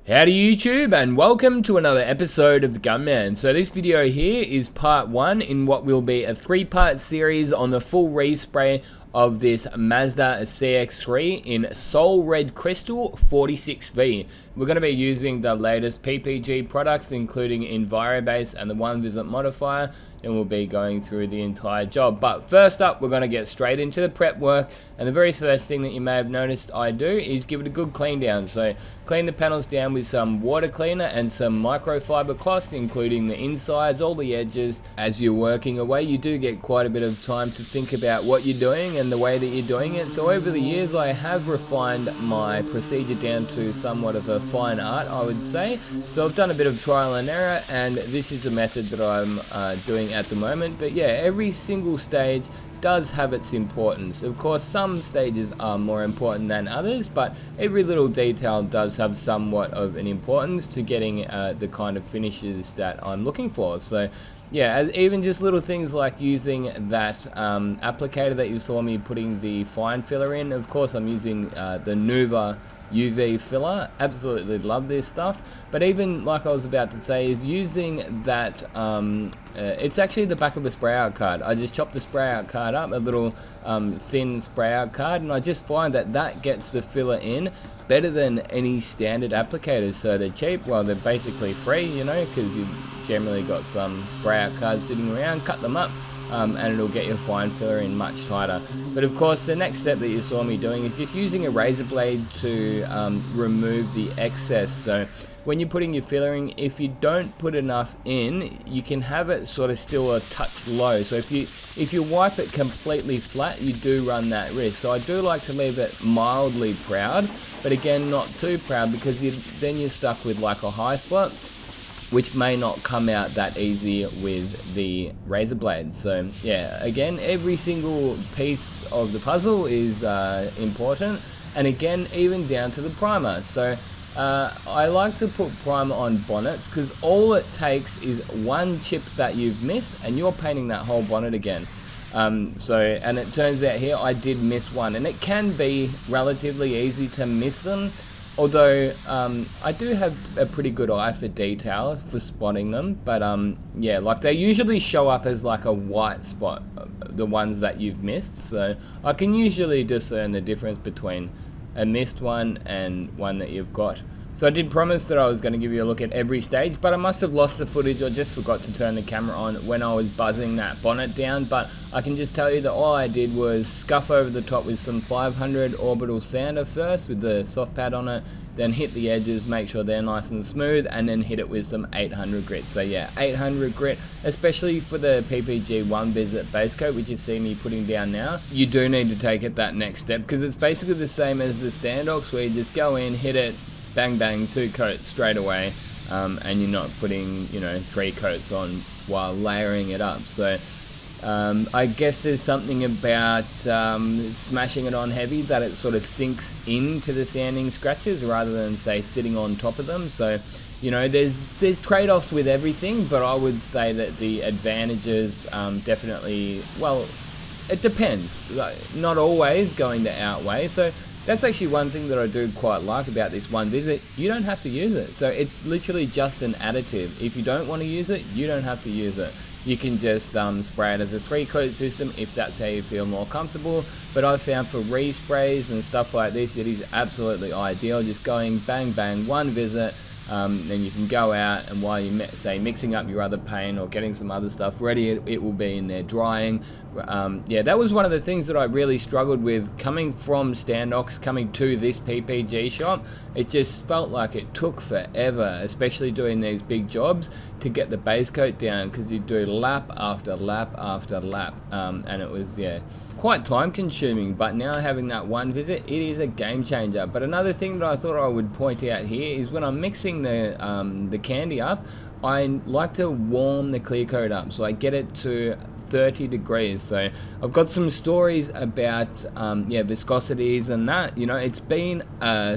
Howdy YouTube, and welcome to another episode of the Gunman. So this video here is part 1 in what will be a 3-part series on the full respray of this Mazda CX-3 in Soul Red Crystal 46V. We're going to be using the latest PPG products, including EnviroBase and the one visit modifier, and we'll be going through the entire job. But first up, we're going to get straight into the prep work, and the very first thing that you may have noticed I do is give it a good clean down. So clean the panels down with some water cleaner and some microfiber cloths, including the insides, all the edges. As you're working away, you do get quite a bit of time to think about what you're doing and the way that you're doing it. So over the years, I have refined my procedure down to somewhat of a fine art, I would say. So I've done a bit of trial and error, and this is the method that I'm doing at the moment. But yeah, every single stage does have its importance. Of course, some stages are more important than others, but every little detail does have somewhat of an importance to getting the kind of finishes that I'm looking for. So yeah, even just little things like using that applicator that you saw me putting the fine filler in. Of course, I'm using the Nuva UV filler. Absolutely love this stuff. But even like I was about to say, is using that it's actually the back of a spray out card. I just chopped the spray out card up, a little thin spray out card, and I just find that that gets the filler in better than any standard applicators. So they're cheap, well, they're basically free, you know, because you've generally got some spray out cards sitting around. Cut them up, and it'll get your fine filler in much tighter. But of course, the next step that you saw me doing is just using a razor blade to remove the excess. So when you're putting your fillering, if you don't put enough in, you can have it sort of still a touch low. So if you wipe it completely flat, you do run that risk. So I do like to leave it mildly proud, but again, not too proud, because then you're stuck with like a high spot, which may not come out that easy with the razor blade. So yeah, again, every single piece of the puzzle is important, and again, even down to the primer. So I like to put primer on bonnets, because all it takes is one chip that you've missed and you're painting that whole bonnet again. And it turns out here I did miss one, and it can be relatively easy to miss them. Although I do have a pretty good eye for detail for spotting them, but yeah, like they usually show up as like a white spot, the ones that you've missed. So I can usually discern the difference between a missed one and one that you've got. So I did promise that I was going to give you a look at every stage, but I must have lost the footage or just forgot to turn the camera on when I was buzzing that bonnet down. But I can just tell you that all I did was scuff over the top with some 500 orbital sander first with the soft pad on it, then hit the edges, make sure they're nice and smooth, and then hit it with some 800 grit. So yeah, 800 grit, especially for the PPG one visit base coat, which you see me putting down now. You do need to take it that next step, because it's basically the same as the standox, where you just go in, hit it, bang bang, 2 coats straight away, and you're not putting, you know, 3 coats on while layering it up. So I guess there's something about smashing it on heavy that it sort of sinks into the sanding scratches rather than, say, sitting on top of them. So you know, there's trade-offs with everything, but I would say that the advantages definitely, well, it depends, not always going to outweigh. So that's actually one thing that I do quite like about this one visit. You don't have to use it. So it's literally just an additive. If you don't want to use it, you don't have to use it. You can just spray it as a 3-coat system if that's how you feel more comfortable. But I've found for resprays and stuff like this, it is absolutely ideal. Just going bang bang, one visit, then you can go out, and while you're say mixing up your other paint or getting some other stuff ready, it will be in there drying. Yeah, that was one of the things that I really struggled with coming from Standox, coming to this PPG shop. It just felt like it took forever, especially doing these big jobs, to get the base coat down, because you do lap after lap after lap, and it was, yeah, quite time consuming. But now having that one visit, it is a game changer. But another thing that I thought I would point out here is when I'm mixing the candy up, I like to warm the clear coat up, so I get it to 30 degrees. So I've got some stories about viscosities and that. You know, it's been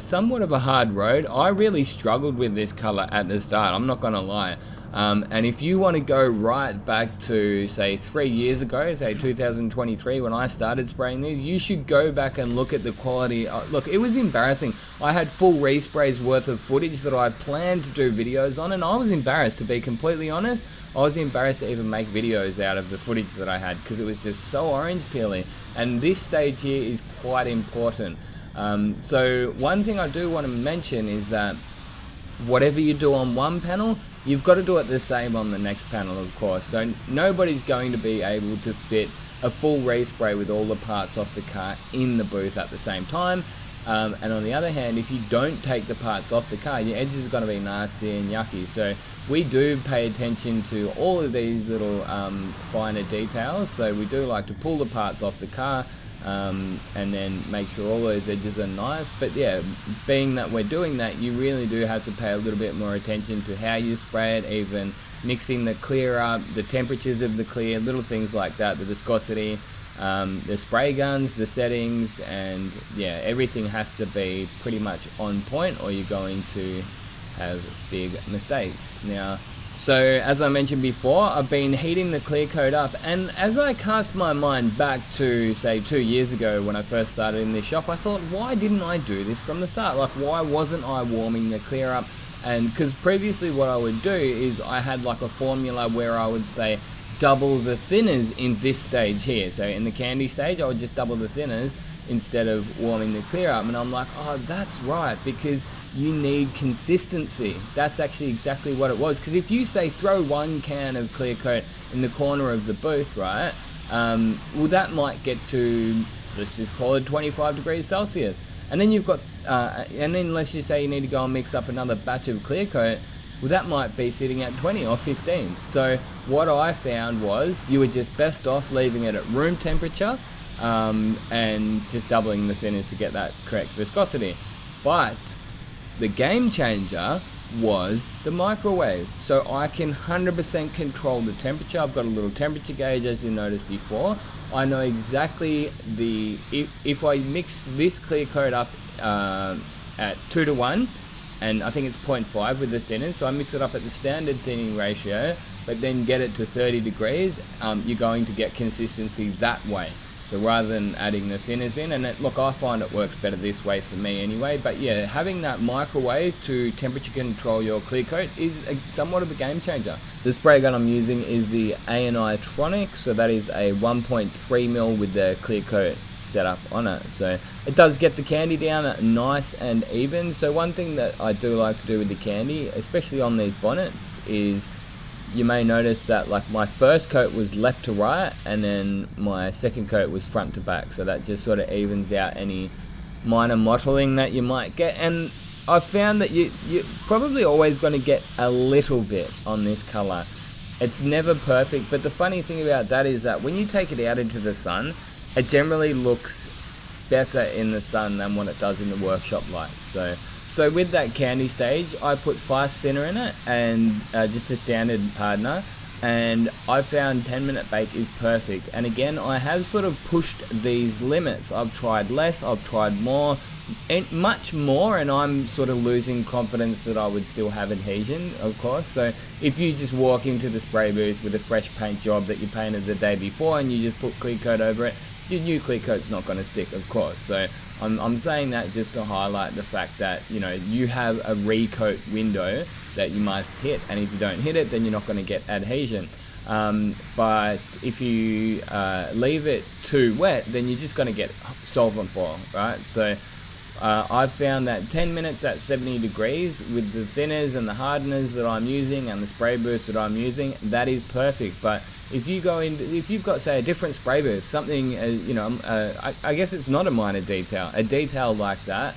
somewhat of a hard road. I really struggled with this color at the start, I'm not gonna lie. And if you want to go right back to, say, 3 years ago, say 2023, when I started spraying these, you should go back and look at the quality. Look, it was embarrassing. I had full resprays worth of footage that I planned to do videos on, and I was embarrassed, to be completely honest. I was embarrassed to even make videos out of the footage that I had, because it was just so orange peeling. And this stage here is quite important. So one thing I do want to mention is that whatever you do on one panel, you've got to do it the same on the next panel, of course. So nobody's going to be able to fit a full respray with all the parts off the car in the booth at the same time. And on the other hand, if you don't take the parts off the car, your edges are going to be nasty and yucky. So we do pay attention to all of these little finer details. So we do like to pull the parts off the car, and then make sure all those edges are nice. But yeah, being that we're doing that, you really do have to pay a little bit more attention to how you spray it, even mixing the clear up, the temperatures of the clear, little things like that, the viscosity, the spray guns, the settings, and yeah, everything has to be pretty much on point, or you're going to have big mistakes. Now, so as I mentioned before, I've been heating the clear coat up, and as I cast my mind back to, say, 2 years ago when I first started in this shop, I thought, why didn't I do this from the start? Like, why wasn't I warming the clear up? And because previously what I would do is I had like a formula where I would say double the thinners in this stage here. So in the candy stage, I would just double the thinners instead of warming the clear up. And I'm like, oh, that's right, because you need consistency. That's actually exactly what it was. Because if you say throw 1 can of clear coat in the corner of the booth, right, well, that might get to, let's just call it 25 degrees Celsius. And then you've got, and then let's just say you need to go and mix up another batch of clear coat, well, that might be sitting at 20 or 15. So what I found was you were just best off leaving it at room temperature, and just doubling the thinners to get that correct viscosity. But the game changer was the microwave. So I can 100% control the temperature. I've got a little temperature gauge, as you noticed before. I know exactly if I mix this clear coat up at 2 to 1, and I think it's 0.5 with the thinners, so I mix it up at the standard thinning ratio, but then get it to 30 degrees, you're going to get consistency that way. So rather than adding the thinners in, and look, I find it works better this way for me anyway. But yeah, having that microwave to temperature control your clear coat is somewhat of a game changer. The spray gun I'm using is the A&I Tronic, so that is a 1.3mm with the clear coat set up on it. So it does get the candy down nice and even. So one thing that I do like to do with the candy, especially on these bonnets, is you may notice that like my first coat was left to right, and then my second coat was front to back, so that just sort of evens out any minor mottling that you might get. And I've found that you're probably always going to get a little bit on this color. It's never perfect, but the funny thing about that is that when you take it out into the sun, it generally looks better in the sun than what it does in the workshop lights. So with that candy stage, I put fast thinner in it, and just a standard hardener, and I found 10-minute bake is perfect. And again, I have sort of pushed these limits. I've tried less, I've tried more, and much more, and I'm sort of losing confidence that I would still have adhesion, of course. So if you just walk into the spray booth with a fresh paint job that you painted the day before and you just put clear coat over it, your new clear coat's not going to stick, of course. So I'm saying that just to highlight the fact that, you know, you have a recoat window that you must hit, and if you don't hit it, then you're not going to get adhesion. But if you leave it too wet, then you're just going to get solvent boil, right? So I've found that 10 minutes at 70 degrees with the thinners and the hardeners that I'm using and the spray booth that I'm using, that is perfect. But if you go in, if you've got, say, a different spray booth, something, you know, I guess it's not a minor detail, a detail like that,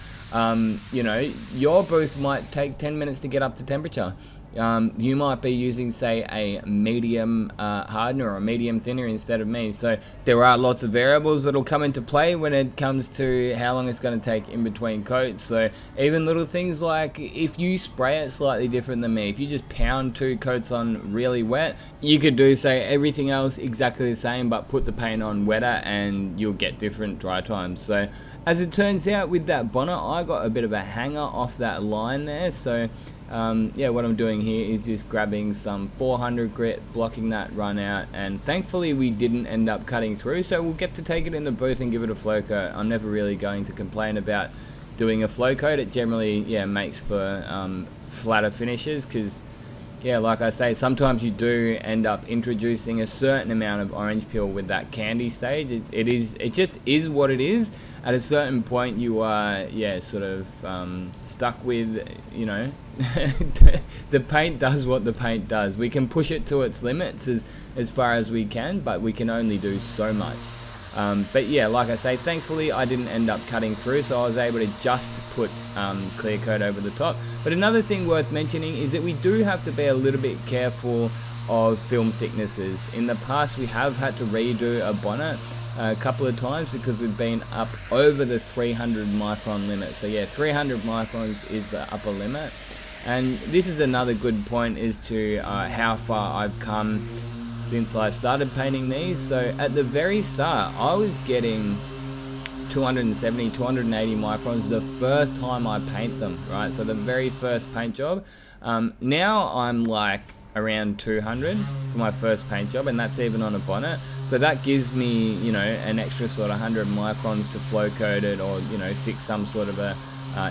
you know, your booth might take 10 minutes to get up to temperature. you might be using, say, a medium hardener or a medium thinner instead of me. So there are lots of variables that'll come into play when it comes to how long it's going to take in between coats. So even little things like if you spray it slightly different than me, if you just pound 2 coats on really wet, you could do, say, everything else exactly the same but put the paint on wetter and you'll get different dry times. So as it turns out with that bonnet, I got a bit of a hanger off that line there. So yeah, what I'm doing here is just grabbing some 400 grit, blocking that run out, and thankfully we didn't end up cutting through, so we'll get to take it in the booth and give it a flow coat. I'm never really going to complain about doing a flow coat. It generally, yeah, makes for flatter finishes, because yeah, like I say, sometimes you do end up introducing a certain amount of orange peel with that candy stage. It just is what it is. At a certain point, you are, yeah, sort of stuck with, you know, the paint does what the paint does. We can push it to its limits as far as we can, but we can only do so much. But yeah, like I say, thankfully I didn't end up cutting through, so I was able to just put clear coat over the top. But another thing worth mentioning is that we do have to be a little bit careful of film thicknesses. In the past we have had to redo a bonnet a couple of times because we've been up over the 300 micron limit. So yeah, 300 microns is the upper limit. And this is another good point as to how far I've come since I started painting these. So at the very start, I was getting 270, 280 microns the first time I paint them, right? So the very first paint job. Now I'm like around 200 for my first paint job, and that's even on a bonnet. So that gives me, you know, an extra sort of 100 microns to flow coat it, or, you know, fix some sort of a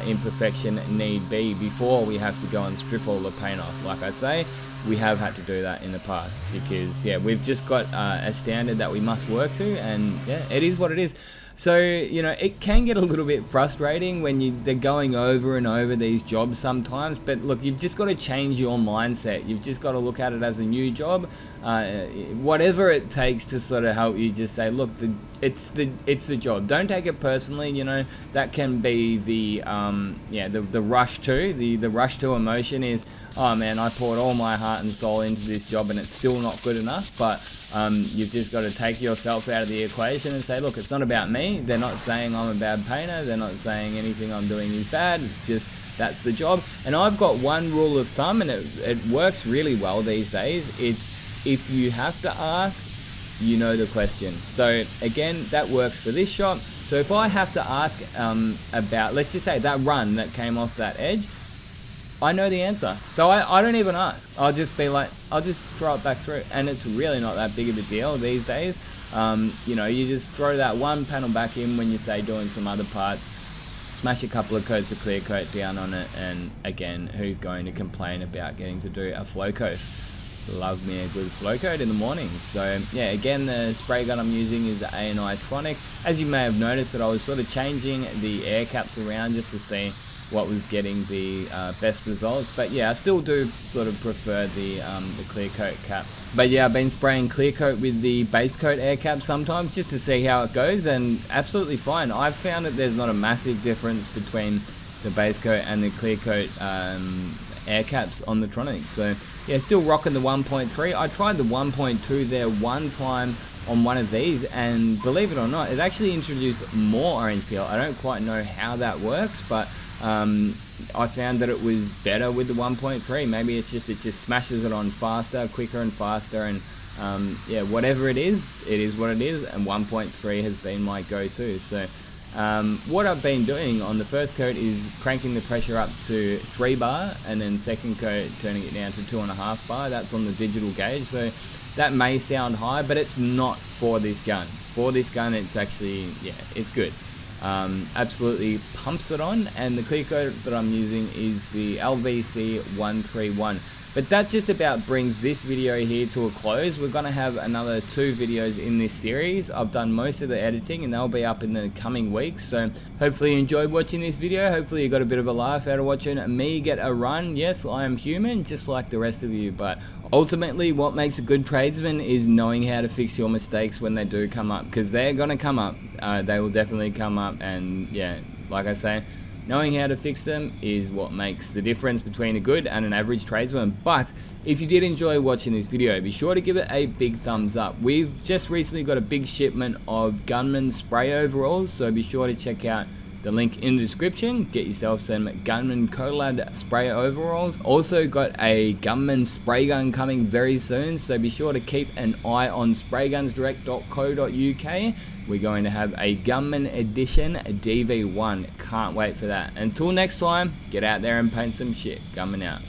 imperfection need be before we have to go and strip all the paint off. Like I say, we have had to do that in the past because, yeah, we've just got a standard that we must work to, and yeah, it is what it is. So, you know, it can get a little bit frustrating when they're going over and over these jobs sometimes, but look, you've just got to change your mindset. You've just got to look at it as a new job, whatever it takes to sort of help you just say, look, it's the job. Don't take it personally. You know, that can be the rush to the rush to emotion is, oh man, I poured all my heart and soul into this job and it's still not good enough. But you've just got to take yourself out of the equation and say, look, it's not about me. They're not saying I'm a bad painter. They're not saying anything I'm doing is bad. It's just, that's the job. And I've got one rule of thumb, and it works really well these days. It's, if you have to ask, you know the question. So again, that works for this shot. So if I have to ask about, let's just say that run that came off that edge, I know the answer. So I don't even ask. I'll just be like, I'll just throw it back through. And it's really not that big of a deal these days. You know, you just throw that one panel back in when you say doing some other parts, smash a couple of coats of clear coat down on it, and again, who's going to complain about getting to do a flow coat? Love me a good flow coat in the mornings. So yeah, again, the spray gun I'm using is the A&I Tronic. As you may have noticed, that I was sort of changing the air caps around just to see what was getting the best results. But yeah, I still do sort of prefer the clear coat cap. But yeah, I've been spraying clear coat with the base coat air cap sometimes just to see how it goes, and absolutely fine. I've found that there's not a massive difference between the base coat and the clear coat air caps on the Tronic. So yeah, still rocking the 1.3. I tried the 1.2 there one time on one of these, and believe it or not, it actually introduced more orange peel. I don't quite know how that works, but I found that it was better with the 1.3. Maybe it's just, it just smashes it on faster, quicker and faster, and yeah, whatever it is what it is, and 1.3 has been my go-to. So what I've been doing on the first coat is cranking the pressure up to 3 bar, and then second coat turning it down to 2.5 bar. That's on the digital gauge, so that may sound high, but it's not for this gun. For this gun, it's actually, yeah, it's good. Absolutely pumps it on, and the clear coat that I'm using is the LVC 131. But that just about brings this video here to a close. We're going to have another 2 videos in this series. I've done most of the editing and they'll be up in the coming weeks. So hopefully you enjoyed watching this video. Hopefully you got a bit of a laugh out of watching me get a run. Yes, I am human, just like the rest of you. But ultimately what makes a good tradesman is knowing how to fix your mistakes when they do come up. Because they're going to come up. They will definitely come up. And yeah, like I say, knowing how to fix them is what makes the difference between a good and an average tradesman. But if you did enjoy watching this video, be sure to give it a big thumbs up. We've just recently got a big shipment of Gunman spray overalls, so be sure to check out the link in the description. Get yourself some Gunman Colad spray overalls. Also got a Gunman spray gun coming very soon, so be sure to keep an eye on spraygunsdirect.co.uk. We're going to have a Gunman edition DV1. Can't wait for that. Until next time, get out there and paint some shit. Gunman out.